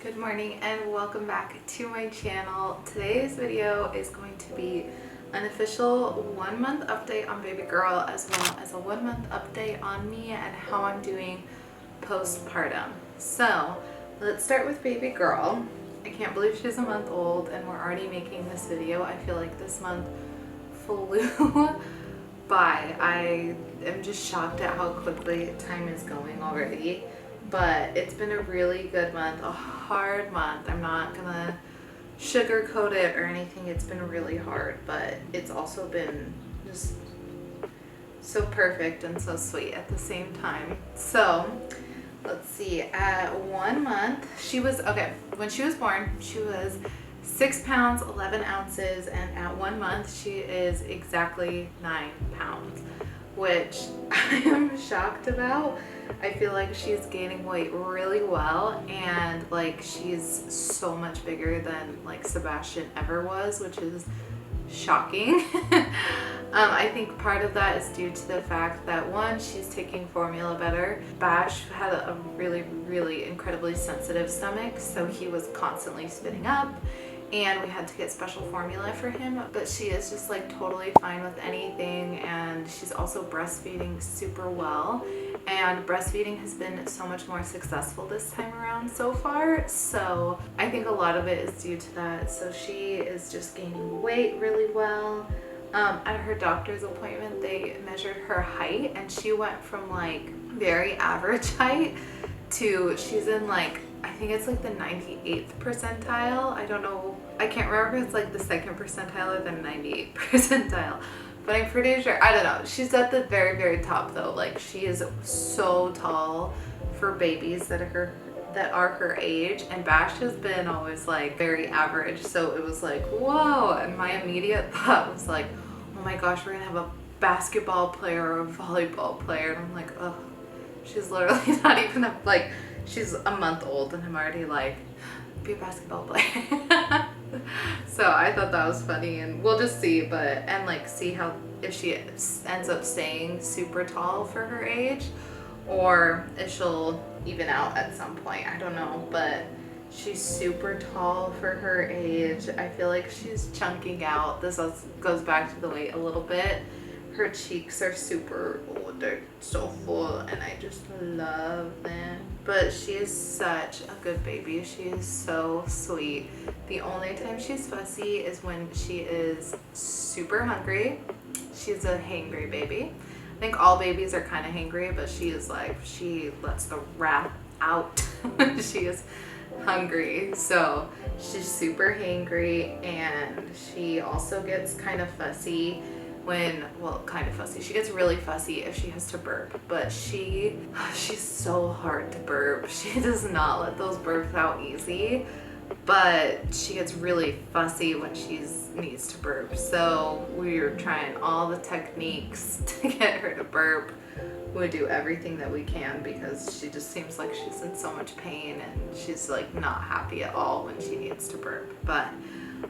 Good morning and welcome back to my channel. Today's video is going to be an official 1 month update on baby girl, as well as a 1 month update on me and how I'm doing postpartum. So let's start with baby girl. I can't believe she's a month old and we're already making this video. I feel like this month flew by. I am just shocked at how quickly time is going already. But it's been a really good month, a hard month. I'm not gonna sugarcoat it or anything. It's been really hard, but it's also been just so perfect and so sweet at the same time. So let's see, at 1 month, when she was born, she was 6 pounds, 11 ounces, and at 1 month, she is exactly 9 pounds, which I am shocked about. I feel like she's gaining weight really well, and like she's so much bigger than like Sebastian ever was, which is shocking. I think part of that is due to the fact that one, she's taking formula better. Bash had a really incredibly sensitive stomach, so he was constantly spitting up and we had to get special formula for him, but she is just like totally fine with anything, and she's also breastfeeding super well, and breastfeeding has been so much more successful this time around so far, so I think a lot of it is due to that. So she is just gaining weight really well. At her doctor's appointment, they measured her height and she went from like very average height to she's in like, I think it's like the 98th percentile. I don't know. I can't remember if it's like the 2nd percentile or the 98th percentile. But I'm pretty sure, I don't know. She's at the very top though. Like she is so tall for babies that are her age. And Bash has been always like very average. So it was like, whoa. And my immediate thought was like, oh my gosh, we're gonna have a basketball player or a volleyball player. And I'm like, oh, she's literally not even like, she's a month old and I'm already like, be a basketball player. So I thought that was funny, and we'll just see, and like see how, if she ends up staying super tall for her age or if she'll even out at some point. I don't know, but she's super tall for her age. I feel like she's chunking out. This goes back to the weight a little bit. Her cheeks are super, oh, they're so full and I just love them. But she is such a good baby. She is so sweet. The only time she's fussy is when she is super hungry. She's a hangry baby. I think all babies are kind of hangry, but she is like, she lets the wrath out when she is hungry. So she's super hangry, and she also gets kind of fussy she gets really fussy if she has to burp, but she's so hard to burp. She does not let those burps out easy, but she gets really fussy when she needs to burp. So we're trying all the techniques to get her to burp. We do everything that we can because she just seems like she's in so much pain and she's like not happy at all when she needs to burp, but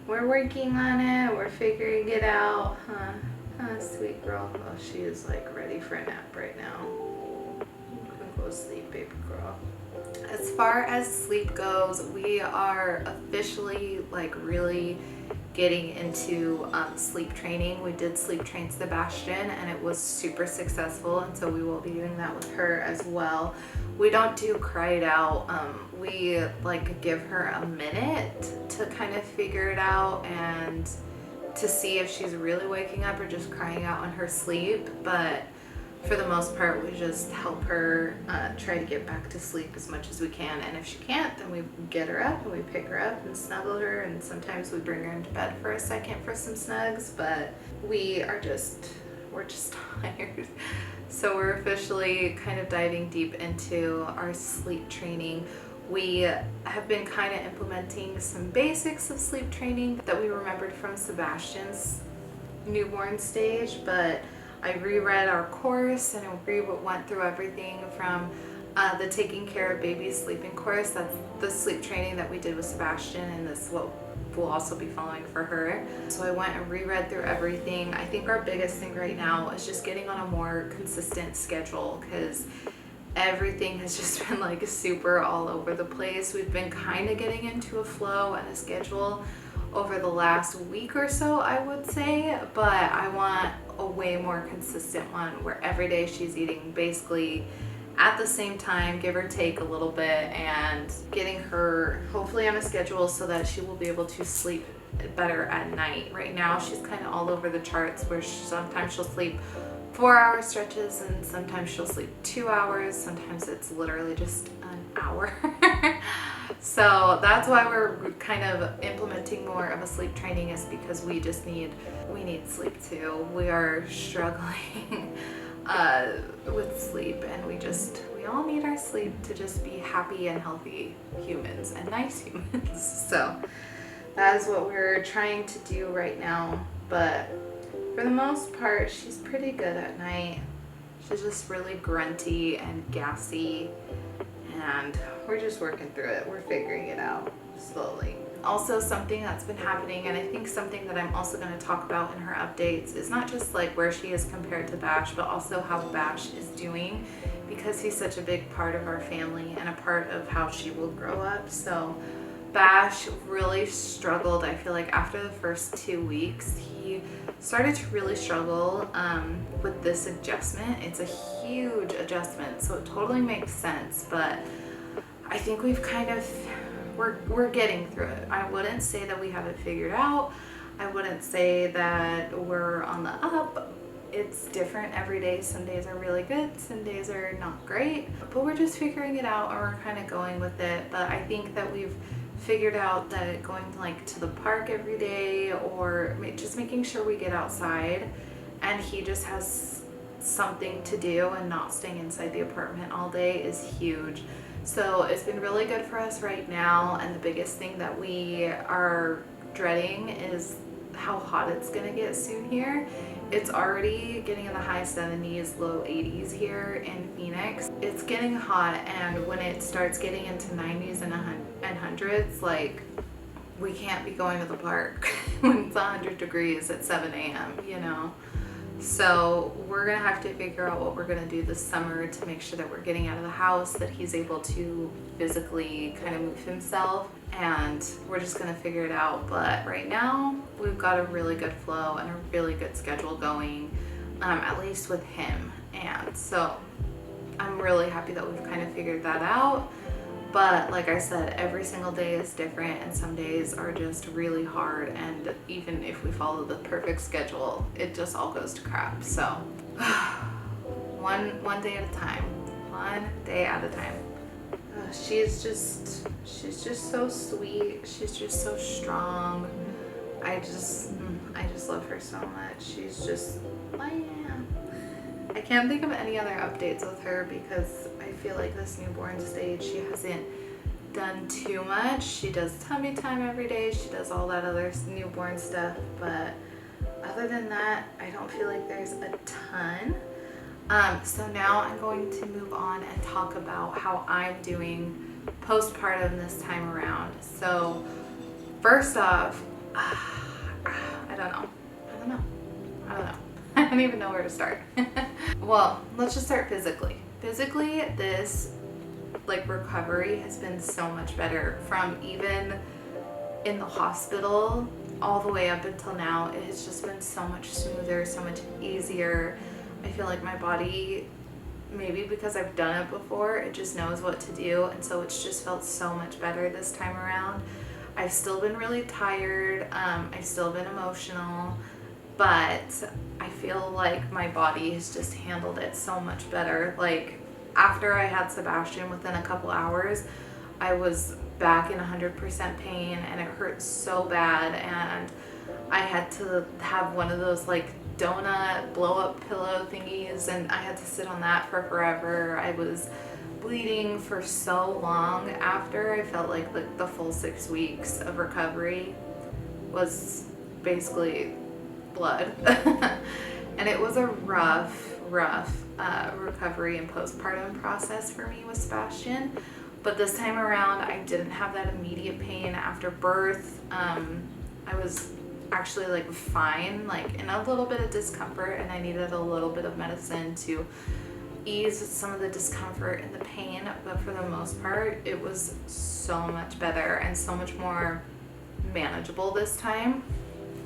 we're working on it. We're figuring it out, huh? Sweet girl. Oh, she is like ready for a nap right now. You can go sleep, baby girl. As far as sleep goes, we are officially like really getting into sleep training. We did sleep train Sebastian and it was super successful, and so we will be doing that with her as well. We don't do cry it out. We like give her a minute to kind of figure it out and to see if she's really waking up or just crying out in her sleep, but for the most part we just help her try to get back to sleep as much as we can, and if she can't, then we get her up and we pick her up and snuggle her, and sometimes we bring her into bed for a second for some snugs, but we're just tired. So we're officially kind of diving deep into our sleep training. We have been kind of implementing some basics of sleep training that we remembered from Sebastian's newborn stage, but I reread our course and I went through everything from the taking care of babies sleeping course. That's the sleep training that we did with Sebastian, and this is what we'll also be following for her. So I went and reread through everything. I think our biggest thing right now is just getting on a more consistent schedule, because everything has just been like super all over the place. We've been kind of getting into a flow and a schedule over the last week or so, I would say, but I want a way more consistent one where every day she's eating basically at the same time, give or take a little bit, and getting her hopefully on a schedule so that she will be able to sleep better at night. Right now she's kind of all over the charts where sometimes she'll sleep 4-hour stretches and sometimes she'll sleep 2 hours. Sometimes it's literally just an hour. So that's why we're kind of implementing more of a sleep training, is because we need sleep too. We are struggling with sleep, and we all need our sleep to just be happy and healthy humans and nice humans. So that is what we're trying to do right now. But for the most part, she's pretty good at night. She's just really grunty and gassy, and we're just working through it. We're figuring it out slowly. Also, something that's been happening, and I think something that I'm also going to talk about in her updates, is not just like where she is compared to Bash, but also how Bash is doing, because he's such a big part of our family and a part of how she will grow up. So Bash really struggled. I feel like after the first 2 weeks, he started to really struggle with this adjustment. It's a huge adjustment, so it totally makes sense, but I think we've kind of, we're getting through it. I wouldn't say that we have it figured out. I wouldn't say that we're on the up. It's different every day. Some days are really good, some days are not great, but we're just figuring it out, and we're kind of going with it. But I think that we've figured out that going like to the park every day, or just making sure we get outside and he just has something to do and not staying inside the apartment all day, is huge. So it's been really good for us right now, and the biggest thing that we are dreading is how hot it's gonna get soon here. It's already getting in the high 70s, low 80s here in Phoenix. It's getting hot, and when it starts getting into 90s and 100s, like, we can't be going to the park when it's 100 degrees at 7 a.m., you know? So we're gonna have to figure out what we're gonna do this summer to make sure that we're getting out of the house, that he's able to physically kind of move himself, and we're just gonna figure it out. But right now we've got a really good flow and a really good schedule going, at least with him. And so I'm really happy that we've kind of figured that out. But like I said, every single day is different, and some days are just really hard, and even if we follow the perfect schedule, it just all goes to crap. So one day at a time, one day at a time. She's just so sweet. She's just so strong. I just love her so much. She's just, I can't think of any other updates with her, because I feel like this newborn stage, she hasn't done too much. She does tummy time every day. She does all that other newborn stuff. But other than that, I don't feel like there's a ton. So now I'm going to move on and talk about how I'm doing postpartum this time around. So first off, I don't know. I don't even know where to start. Well, let's just start physically. Physically, this recovery has been so much better, from even in the hospital all the way up until now. It has just been so much smoother, so much easier. I feel like my body, maybe because I've done it before, it just knows what to do, and so it's just felt so much better this time around. I've still been really tired, I've still been emotional, but I feel like my body has just handled it so much better. Like, after I had Sebastian, within a couple hours, I was back in 100% pain, and it hurt so bad, and I had to have one of those donut blow-up pillow thingies, and I had to sit on that for forever. I was bleeding for so long after. I felt like the full 6 weeks of recovery was basically blood. And it was a rough recovery and postpartum process for me with Sebastian. But this time around, I didn't have that immediate pain after birth. I was actually fine, in a little bit of discomfort, and I needed a little bit of medicine to ease some of the discomfort and the pain, but for the most part, it was so much better and so much more manageable this time.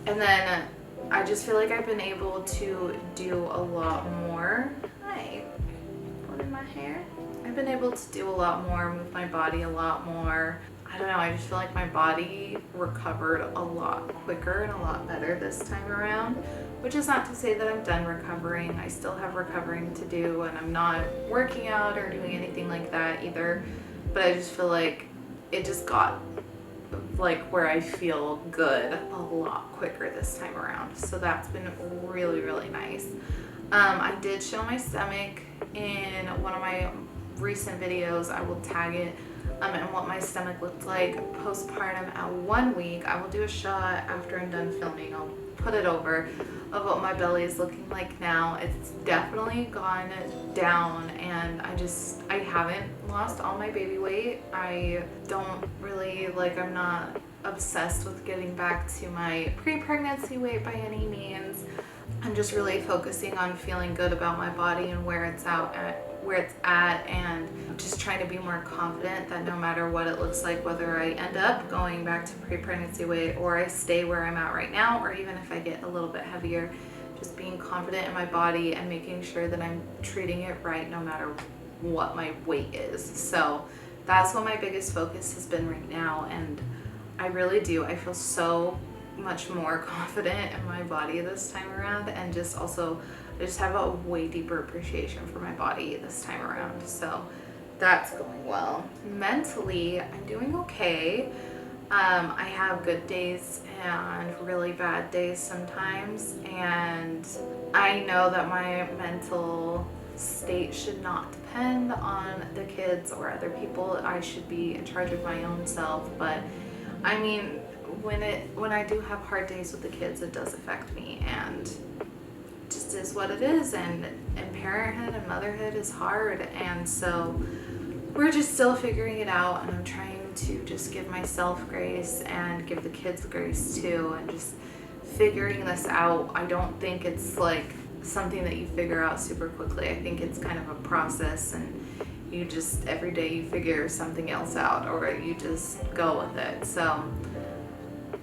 And then I just feel like I've been able to do a lot more. Hi, put in my hair. I've been able to do a lot more, move my body a lot more. I don't know, I just feel like my body recovered a lot quicker and a lot better this time around, which is not to say that I'm done recovering. I still have recovering to do, and I'm not working out or doing anything like that either, but I just feel like it just got like where I feel good a lot quicker this time around. So that's been really, really nice. I did show my stomach in one of my recent videos. I will tag it, and what my stomach looked like postpartum at 1 week. I will do a shot after I'm done filming. I'll put it over of what my belly is looking like now. It's definitely gone down, and I haven't lost all my baby weight. I don't really, I'm not obsessed with getting back to my pre-pregnancy weight by any means. I'm just really focusing on feeling good about my body and where it's at, and just trying to be more confident that no matter what it looks like, whether I end up going back to pre-pregnancy weight or I stay where I'm at right now, or even if I get a little bit heavier, just being confident in my body and making sure that I'm treating it right no matter what my weight is. So that's what my biggest focus has been right now, and I really do. I feel so much more confident in my body this time around, and just also I just have a way deeper appreciation for my body this time around. So that's going well. Mentally, I'm doing okay. I have good days and really bad days sometimes, and I know that my mental state should not depend on the kids or other people. I should be in charge of my own self, but I mean, when I do have hard days with the kids, it does affect me, and just is what it is, and parenthood and motherhood is hard, and so we're just still figuring it out, and I'm trying to just give myself grace and give the kids grace too, and just figuring this out. I don't think it's like something that you figure out super quickly. I think it's kind of a process, and you just every day you figure something else out, or you just go with it. So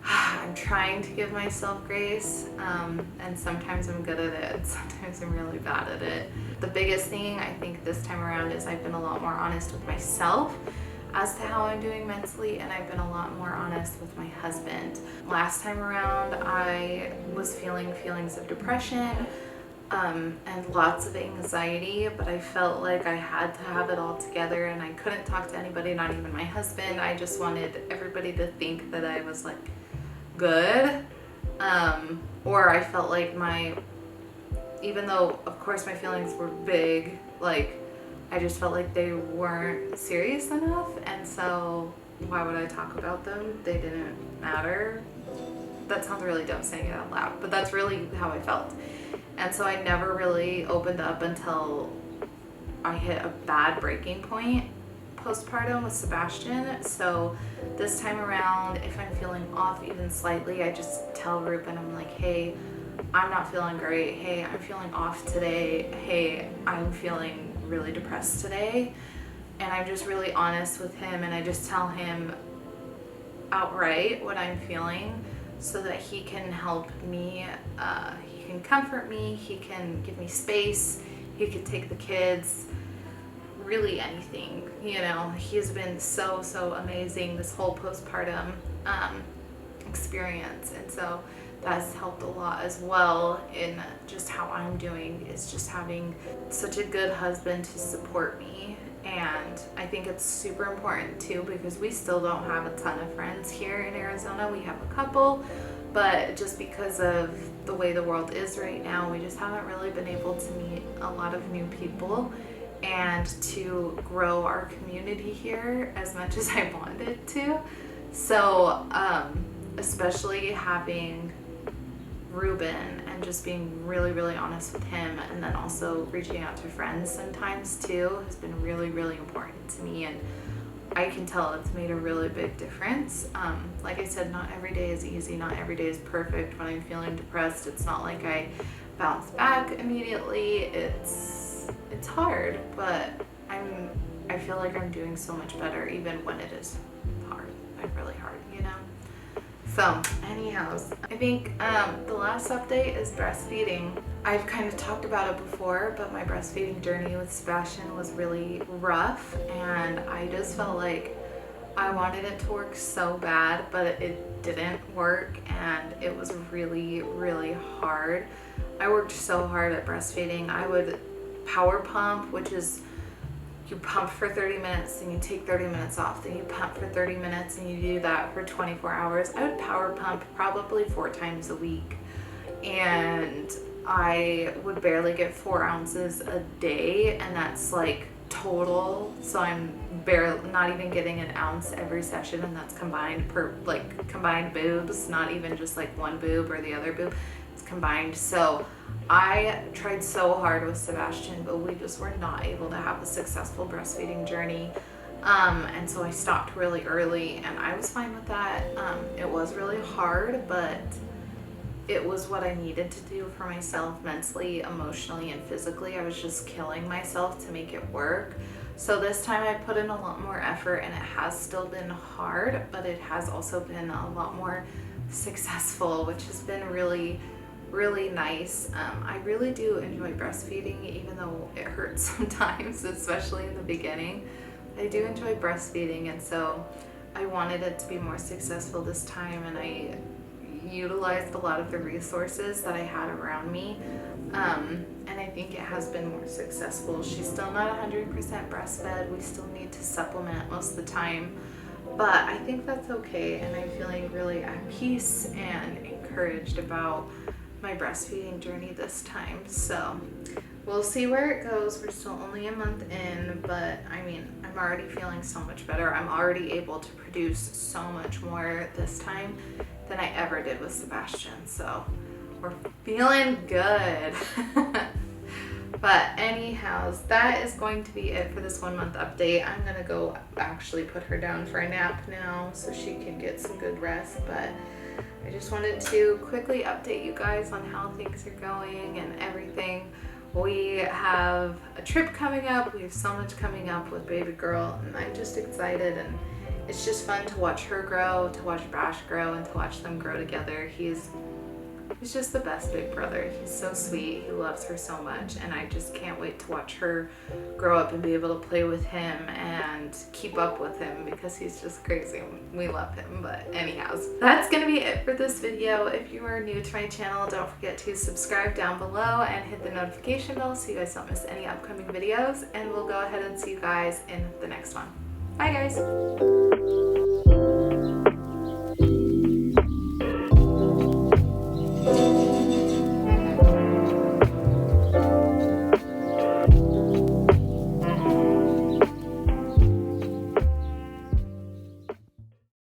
I'm trying to give myself grace, and sometimes I'm good at it, sometimes I'm really bad at it. The biggest thing I think this time around is I've been a lot more honest with myself as to how I'm doing mentally, and I've been a lot more honest with my husband. Last time around, I was feeling feelings of depression and lots of anxiety, but I felt like I had to have it all together, and I couldn't talk to anybody, not even my husband. I just wanted everybody to think that I was good, or I felt like even though of course my feelings were big, I just felt like they weren't serious enough, and so why would I talk about them? They didn't matter. That sounds really dumb saying it out loud, but that's really how I felt. And so I never really opened up until I hit a bad breaking point postpartum with Sebastian. So this time around, if I'm feeling off even slightly, I just tell Ruben, I'm like, hey, I'm not feeling great. Hey, I'm feeling off today. Hey, I'm feeling really depressed today. And I'm just really honest with him, and I just tell him outright what I'm feeling so that he can help me. He can comfort me. He can give me space. He can take the kids. Really anything, he's been so amazing this whole postpartum experience, and so that's helped a lot as well in just how I'm doing, is just having such a good husband to support me. And I think it's super important too, because we still don't have a ton of friends here in Arizona. We have a couple, but just because of the way the world is right now, we just haven't really been able to meet a lot of new people and to grow our community here as much as I wanted to. So especially having Ruben and just being really honest with him, and then also reaching out to friends sometimes too, has been really important to me, and I can tell it's made a really big difference. Like I said, not every day is easy, not every day is perfect. When I'm feeling depressed, it's not like I bounce back immediately. it's hard, but I feel like I'm doing so much better even when it is hard, like really hard, you know? So anyhow, I think the last update is breastfeeding. I've kind of talked about it before, but my breastfeeding journey with Sebastian was really rough, and I just felt like I wanted it to work so bad, but it didn't work, and it was really, really hard. I worked so hard at breastfeeding. I would power pump, which is you pump for 30 minutes and you take 30 minutes off, then you pump for 30 minutes and you do that for 24 hours. I would power pump probably 4 times a week, and I would barely get 4 ounces a day, and that's like total, so I'm barely not even getting an ounce every session, and that's combined per like combined boobs, not even just like one boob or the other boob, it's combined. So I tried so hard with Sebastian, but we just were not able to have a successful breastfeeding journey. And so I stopped really early, and I was fine with that. It was really hard, but it was what I needed to do for myself mentally, emotionally, and physically. I was just killing myself to make it work. So this time I put in a lot more effort, and it has still been hard, but it has also been a lot more successful, which has been really, really nice. I really do enjoy breastfeeding, even though it hurts sometimes, especially in the beginning. I do enjoy breastfeeding, and so I wanted it to be more successful this time, and I utilized a lot of the resources that I had around me, and I think it has been more successful. She's still not 100% breastfed. We still need to supplement most of the time, but I think that's okay, and I'm feeling really at peace and encouraged about my breastfeeding journey this time. So we'll see where it goes. We're still only a month in, but I mean, I'm already feeling so much better. I'm already able to produce so much more this time than I ever did with Sebastian. So we're feeling good. But anyhow, that is going to be it for this 1 month update. I'm gonna go actually put her down for a nap now so she can get some good rest. But I just wanted to quickly update you guys on how things are going and everything. We have a trip coming up. We have so much coming up with baby girl, and I'm just excited, and it's just fun to watch her grow, to watch Bash grow, and to watch them grow together. He's just the best big brother. He's so sweet. He loves her so much, and I just can't wait to watch her grow up and be able to play with him and keep up with him, because he's just crazy. We love him. But anyhow, that's gonna be it for this video. If you are new to my channel, don't forget to subscribe down below and hit the notification bell so you guys don't miss any upcoming videos, and we'll go ahead and see you guys in the next one. Bye guys.